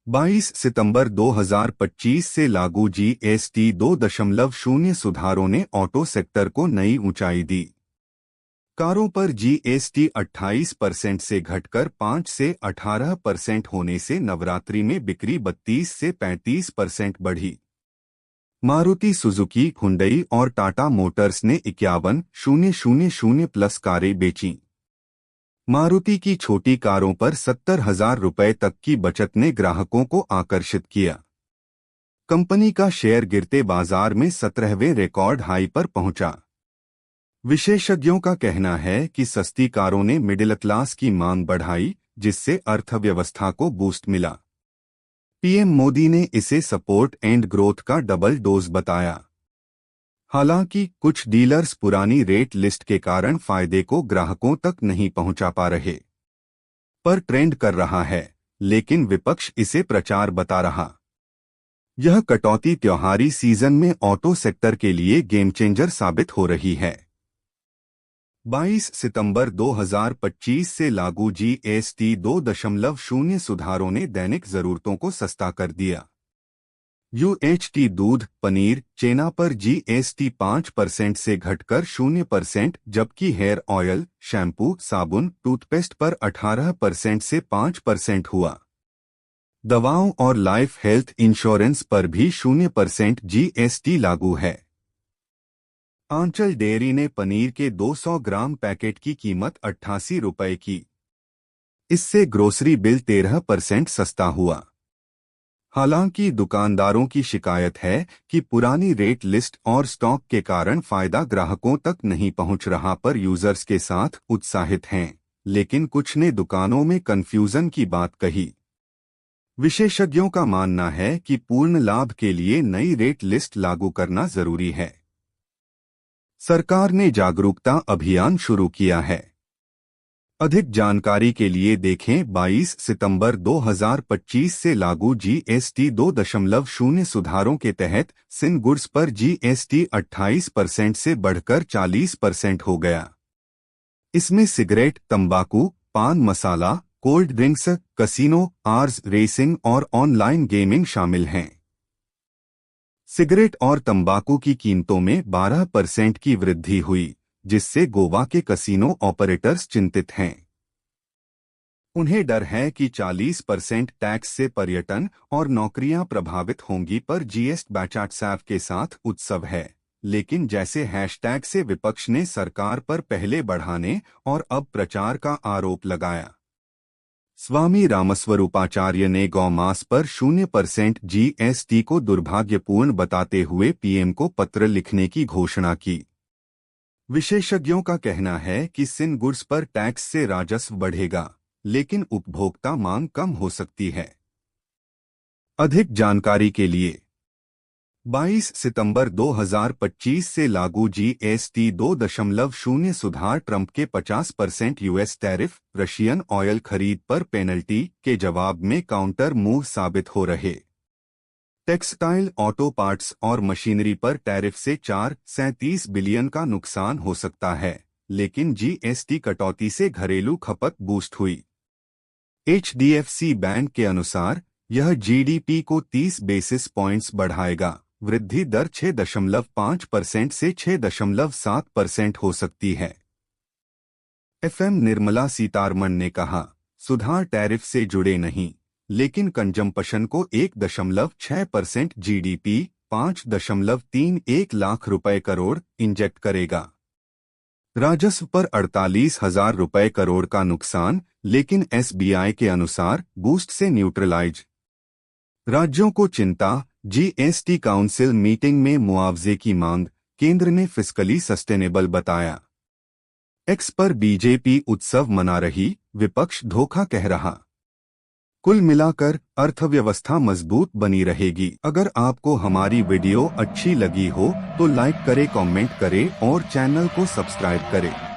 22 सितंबर 2025 से लागू जीएसटी 2.0 सुधारों ने ऑटो सेक्टर को नई ऊंचाई दी। कारों पर जीएसटी 28% से घटकर 5 से 18% होने से नवरात्रि में बिक्री 32 से 35% बढ़ी। मारुति सुजुकी, हुंडई और टाटा मोटर्स ने 51,000 प्लस कारें बेचीं। मारुति की छोटी कारों पर 70,000 रुपए तक की बचत ने ग्राहकों को आकर्षित किया। कंपनी का शेयर गिरते बाजार में 17वें रिकॉर्ड हाई पर पहुंचा। विशेषज्ञों का कहना है कि सस्ती कारों ने मिडिल क्लास की मांग बढ़ाई, जिससे अर्थव्यवस्था को बूस्ट मिला। पीएम मोदी ने इसे सपोर्ट एंड ग्रोथ का डबल डोज बताया। हालांकि कुछ डीलर्स पुरानी रेट लिस्ट के कारण फायदे को ग्राहकों तक नहीं पहुंचा पा रहे। पर ट्रेंड कर रहा है, लेकिन विपक्ष इसे प्रचार बता रहा। यह कटौती त्योहारी सीजन में ऑटो सेक्टर के लिए गेम चेंजर साबित हो रही है। 22 सितंबर 2025 से लागू जीएसटी 2.0 सुधारों ने दैनिक जरूरतों को सस्ता कर दिया। यूएचटी दूध, पनीर, चेना पर जीएसटी 5% से घटकर 0%, जबकि हेयर ऑयल, शैम्पू, साबुन, टूथपेस्ट पर 18% से 5% हुआ। दवाओं और लाइफ हेल्थ इंश्योरेंस पर भी 0% जीएसटी लागू है। आंचल डेयरी ने पनीर के 200 ग्राम पैकेट की कीमत 88 रुपए की। इससे ग्रोसरी बिल 13% सस्ता हुआ। हालांकि दुकानदारों की शिकायत है कि पुरानी रेट लिस्ट और स्टॉक के कारण फायदा ग्राहकों तक नहीं पहुंच रहा, पर यूजर्स के साथ उत्साहित हैं, लेकिन कुछ ने दुकानों में कंफ्यूजन की बात कही। विशेषज्ञों का मानना है कि पूर्ण लाभ के लिए नई रेट लिस्ट लागू करना जरूरी है। सरकार ने जागरूकता अभियान शुरू किया है। अधिक जानकारी के लिए देखें 22 सितंबर 2025 से लागू जीएसटी 2.0 सुधारों के तहत सिन गुड्स पर जीएसटी 28% से बढ़कर 40% हो गया। इसमें सिगरेट, तंबाकू, paan masala, cold drinks, casino, horse racing और ऑनलाइन गेमिंग शामिल हैं। सिगरेट और तंबाकू की कीमतों में 12% की वृद्धि हुई, जिससे गोवा के कसिनो ऑपरेटर्स चिंतित हैं। उन्हें डर है कि 40% टैक्स से पर्यटन और नौकरियां प्रभावित होंगी, पर जीएसटी बैचाट्सैफ के साथ उत्सव है। लेकिन जैसे हैशटैग से विपक्ष ने सरकार पर पहले बढ़ाने और अब प्रचार का आरोप लगाया। स्वामी रामस्वरूपाचार्य ने गौमांस पर 0% जीएसटी को दुर्भाग्यपूर्ण बताते हुए पीएम को पत्र लिखने की घोषणा की। विशेषज्ञों का कहना है कि सिन गुड्स पर टैक्स से राजस्व बढ़ेगा, लेकिन उपभोक्ता मांग कम हो सकती है। अधिक जानकारी के लिए 22 सितंबर 2025 से लागू जीएसटी 2.0 सुधार, ट्रंप के 50% यूएस टैरिफ, रशियन ऑयल खरीद पर पेनल्टी के जवाब में काउंटर मूव साबित हो रहे। टेक्सटाइल, ऑटो पार्ट्स और मशीनरी पर टैरिफ से 437 बिलियन का नुकसान हो सकता है, लेकिन जीएसटी कटौती से घरेलू खपत बूस्ट हुई। एचडीएफसी बैंक के अनुसार यह जीडीपी को 30 बेसिस पॉइंट्स बढ़ाएगा। वृद्धि दर 6.5% से 6.7% हो सकती है। एफएम निर्मला सीतारमण ने कहा, सुधार टैरिफ से जुड़े नहीं, लेकिन कंजम्पशन को 1.6% जीडीपी 5.31 लाख रुपए करोड़ इंजेक्ट करेगा। राजस्व पर 48,000 रुपए करोड़ का नुकसान, लेकिन एसबीआई के अनुसार बूस्ट से न्यूट्रलाइज। राज्यों को चिंता, जीएसटी काउंसिल मीटिंग में मुआवजे की मांग, केंद्र ने फिस्कली सस्टेनेबल बताया। एक्स पर बीजेपी उत्सव मना रही, विपक्ष धोखा कह रहा। कुल मिलाकर अर्थव्यवस्था मजबूत बनी रहेगी। अगर आपको हमारी वीडियो अच्छी लगी हो तो लाइक करें, कमेंट करें और चैनल को सब्सक्राइब करें।